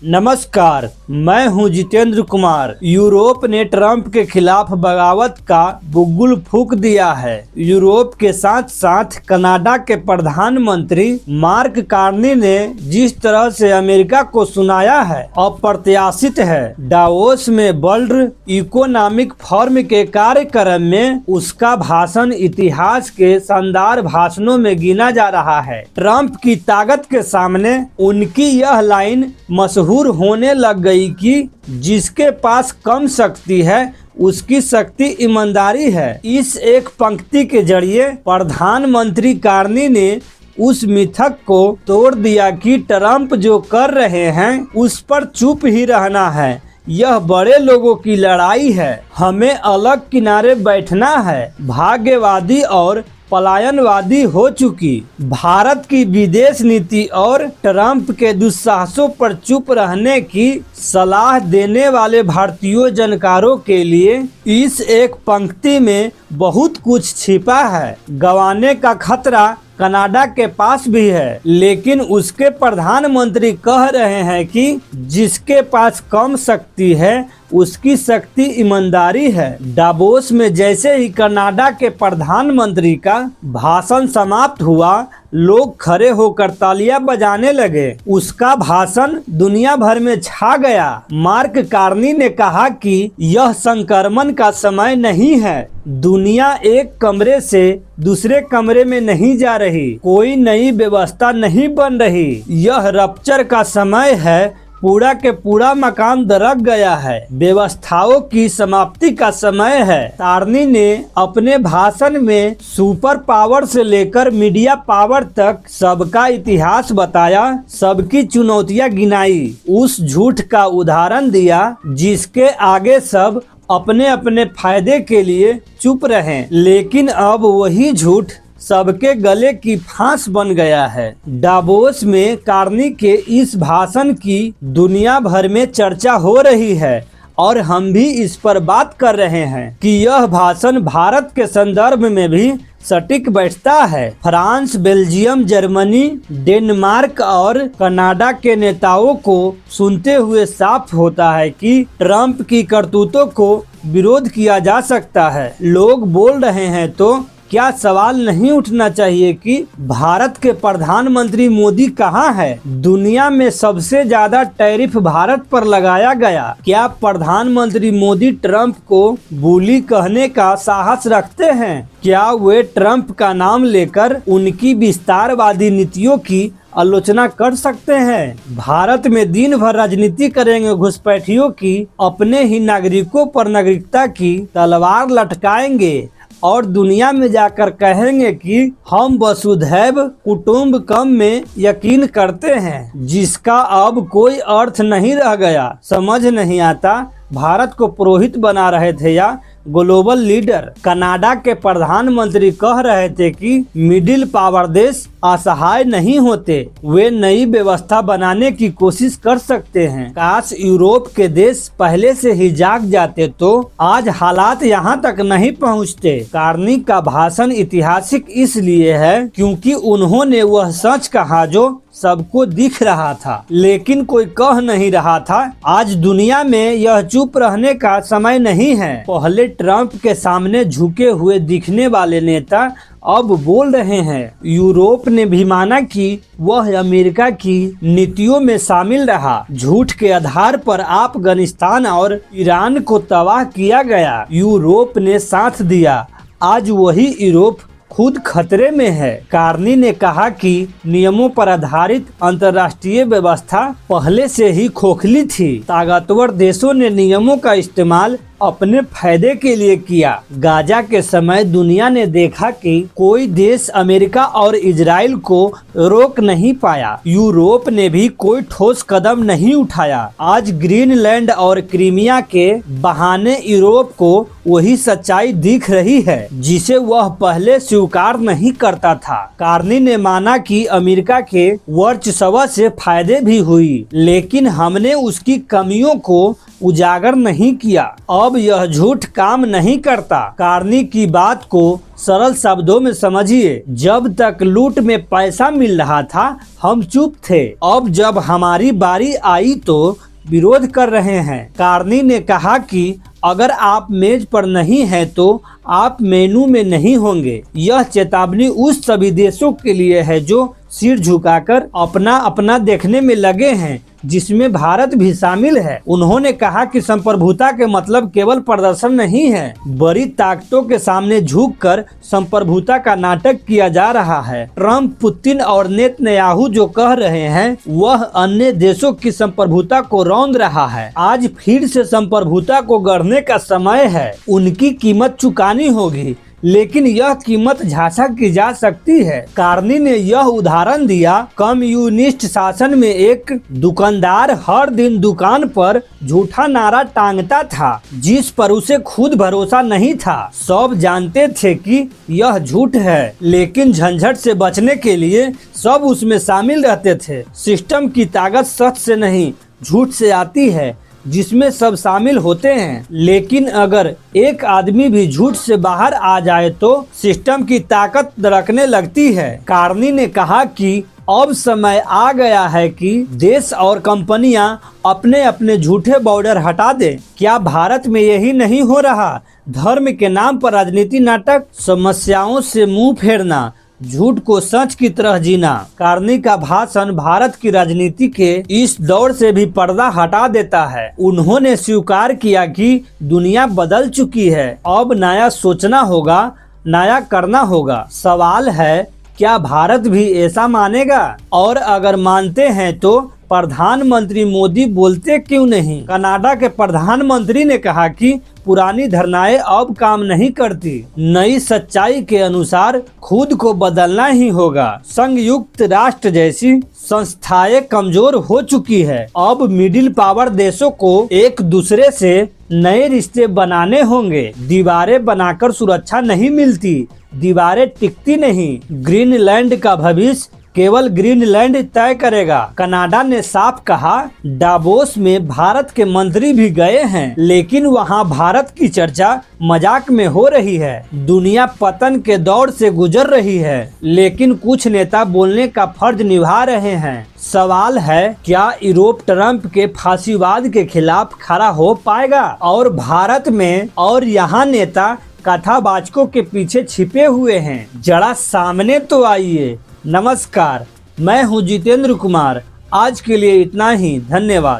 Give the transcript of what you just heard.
नमस्कार, मैं हूं जितेंद्र कुमार। यूरोप ने ट्रंप के खिलाफ बगावत का बुग्गुल फूंक दिया है। यूरोप के साथ साथ कनाडा के प्रधानमंत्री मार्क कार्नी ने जिस तरह से अमेरिका को सुनाया है, अप्रत्याशित है। डावोस में वर्ल्ड इकोनॉमिक फोरम के कार्यक्रम में उसका भाषण इतिहास के शानदार भाषणों में गिना जा रहा है। ट्रंप की ताकत के सामने उनकी यह लाइन मशहूर होने लग गई कि जिसके पास कम शक्ति है उसकी शक्ति ईमानदारी है। इस एक पंक्ति के जरिए प्रधानमंत्री कार्नी ने उस मिथक को तोड़ दिया कि ट्रंप जो कर रहे हैं उस पर चुप ही रहना है। यह बड़े लोगों की लड़ाई है, हमें अलग किनारे बैठना है। भाग्यवादी और पलायनवादी हो चुकी भारत की विदेश नीति और ट्रंप के दुस्साहसों पर चुप रहने की सलाह देने वाले भारतीय जानकारों के लिए इस एक पंक्ति में बहुत कुछ छिपा है। गंवाने का खतरा कनाडा के पास भी है, लेकिन उसके प्रधानमंत्री कह रहे हैं कि जिसके पास कम शक्ति है उसकी शक्ति ईमानदारी है। डावोस में जैसे ही कनाडा के प्रधानमंत्री का भाषण समाप्त हुआ, लोग खड़े होकर तालियां बजाने लगे। उसका भाषण दुनिया भर में छा गया। मार्क कार्नी ने कहा कि यह संक्रमण का समय नहीं है। दुनिया एक कमरे से दूसरे कमरे में नहीं जा रही, कोई नई व्यवस्था नहीं बन रही। यह रप्चर का समय है। पूरा के पूरा मकान दरक गया है। व्यवस्थाओं की समाप्ति का समय है। कार्नी ने अपने भाषण में सुपर पावर से लेकर मीडिया पावर तक सबका इतिहास बताया, सबकी चुनौतियां गिनाई, उस झूठ का उदाहरण दिया जिसके आगे सब अपने अपने फायदे के लिए चुप रहे। लेकिन अब वही झूठ सबके गले की फांस बन गया है। डावोस में कार्नी के इस भाषण की दुनिया भर में चर्चा हो रही है और हम भी इस पर बात कर रहे हैं कि यह भाषण भारत के संदर्भ में भी सटीक बैठता है। फ्रांस, बेल्जियम, जर्मनी, डेनमार्क और कनाडा के नेताओं को सुनते हुए साफ होता है कि ट्रंप की करतूतों को विरोध किया जा सकता है। लोग बोल रहे हैं तो क्या सवाल नहीं उठना चाहिए कि भारत के प्रधानमंत्री मोदी कहाँ है? दुनिया में सबसे ज्यादा टैरिफ भारत पर लगाया गया। क्या प्रधानमंत्री मोदी ट्रंप को बुली कहने का साहस रखते हैं? क्या वे ट्रंप का नाम लेकर उनकी विस्तारवादी नीतियों की आलोचना कर सकते हैं? भारत में दिन भर राजनीति करेंगे घुसपैठियों की, अपने ही नागरिकों पर नागरिकता की तलवार लटकाएंगे और दुनिया में जाकर कहेंगे कि हम वसुधैव कुटुंबकम में यकीन करते हैं, जिसका अब कोई अर्थ नहीं रह गया। समझ नहीं आता भारत को पुरोहित बना रहे थे या ग्लोबल लीडर। कनाडा के प्रधानमंत्री कह रहे थे कि मिडिल पावर देश असहाय नहीं होते, वे नई व्यवस्था बनाने की कोशिश कर सकते हैं। काश यूरोप के देश पहले से ही जाग जाते तो आज हालात यहाँ तक नहीं पहुँचते। कार्नी का भाषण ऐतिहासिक इसलिए है क्योंकि उन्होंने वह सच कहा जो सबको दिख रहा था लेकिन कोई कह नहीं रहा था। आज दुनिया में यह चुप रहने का समय नहीं है। पहले ट्रंप के सामने झुके हुए दिखने वाले नेता अब बोल रहे हैं। यूरोप ने भी माना कि वह अमेरिका की नीतियों में शामिल रहा। झूठ के आधार पर अफगानिस्तान और ईरान को तबाह किया गया। यूरोप ने साथ दिया। आज वही यूरोप खुद खतरे में है। कार्नी ने कहा कि नियमों पर आधारित अंतर्राष्ट्रीय व्यवस्था पहले से ही खोखली थी। ताकतवर देशों ने नियमों का इस्तेमाल अपने फायदे के लिए किया। गाजा के समय दुनिया ने देखा कि कोई देश अमेरिका और इजराइल को रोक नहीं पाया। यूरोप ने भी कोई ठोस कदम नहीं उठाया। आज ग्रीनलैंड और क्रीमिया के बहाने यूरोप को वही सच्चाई दिख रही है जिसे वह पहले स्वीकार नहीं करता था। कार्नी ने माना कि अमेरिका के वर्चस्व से फायदे भी हुई, लेकिन हमने उसकी कमियों को उजागर नहीं किया। अब यह झूठ काम नहीं करता। कार्नी की बात को सरल शब्दों में समझिए। जब तक लूट में पैसा मिल रहा था हम चुप थे, अब जब हमारी बारी आई तो विरोध कर रहे हैं। कार्नी ने कहा कि अगर आप मेज पर नहीं हैं तो आप मेनू में नहीं होंगे। यह चेतावनी उस सभी देशों के लिए है जो सिर झुकाकर अपना अपना देखने में लगे हैं, जिसमें भारत भी शामिल है। उन्होंने कहा कि संप्रभुता के मतलब केवल प्रदर्शन नहीं है। बड़ी ताकतों के सामने झुककर संप्रभुता का नाटक किया जा रहा है। ट्रंप, पुतिन और नेतन्याहू जो कह रहे हैं वह अन्य देशों की संप्रभुता को रौंद रहा है। आज फिर से संप्रभुता को गढ़ने का समय है। उनकी कीमत चुकानी होगी, लेकिन यह कीमत झांसा की जा सकती है। कार्नी ने यह उदाहरण दिया। कम्युनिस्ट शासन में एक दुकानदार हर दिन दुकान पर झूठा नारा टांगता था, जिस पर उसे खुद भरोसा नहीं था। सब जानते थे कि यह झूठ है, लेकिन झंझट से बचने के लिए सब उसमें शामिल रहते थे। सिस्टम की ताकत सच से नहीं, झूठ से आती है, जिसमें सब शामिल होते हैं। लेकिन अगर एक आदमी भी झूठ से बाहर आ जाए तो सिस्टम की ताकत दरकने लगती है। कार्नी ने कहा कि अब समय आ गया है कि देश और कंपनियां अपने अपने झूठे बॉर्डर हटा दें। क्या भारत में यही नहीं हो रहा? धर्म के नाम पर राजनीति नाटक, समस्याओं से मुंह फेरना, झूठ को सच की तरह जीना। कार्नी का भाषण भारत की राजनीति के इस दौर से भी पर्दा हटा देता है। उन्होंने स्वीकार किया कि दुनिया बदल चुकी है, अब नया सोचना होगा, नया करना होगा। सवाल है, क्या भारत भी ऐसा मानेगा? और अगर मानते हैं तो प्रधानमंत्री मोदी बोलते क्यों नहीं? कनाडा के प्रधानमंत्री ने कहा कि पुरानी धारणाएं अब काम नहीं करती। नई सच्चाई के अनुसार खुद को बदलना ही होगा। संयुक्त राष्ट्र जैसी संस्थाएं कमजोर हो चुकी है। अब मिडिल पावर देशों को एक दूसरे से नए रिश्ते बनाने होंगे। दीवारें बनाकर सुरक्षा नहीं मिलती, दीवारें टिकती नहीं। ग्रीनलैंड का भविष्य केवल ग्रीनलैंड तय करेगा। कनाडा ने साफ कहा। डावोस में भारत के मंत्री भी गए हैं, लेकिन वहां भारत की चर्चा मजाक में हो रही है। दुनिया पतन के दौर से गुजर रही है, लेकिन कुछ नेता बोलने का फर्ज निभा रहे हैं। सवाल है, क्या यूरोप ट्रंप के फांसीवाद के खिलाफ खड़ा हो पाएगा? और भारत में और यहाँ नेता कथावाचकों के पीछे छिपे हुए हैं। जरा सामने तो आइए। नमस्कार, मैं हूं जितेंद्र कुमार। आज के लिए इतना ही। धन्यवाद।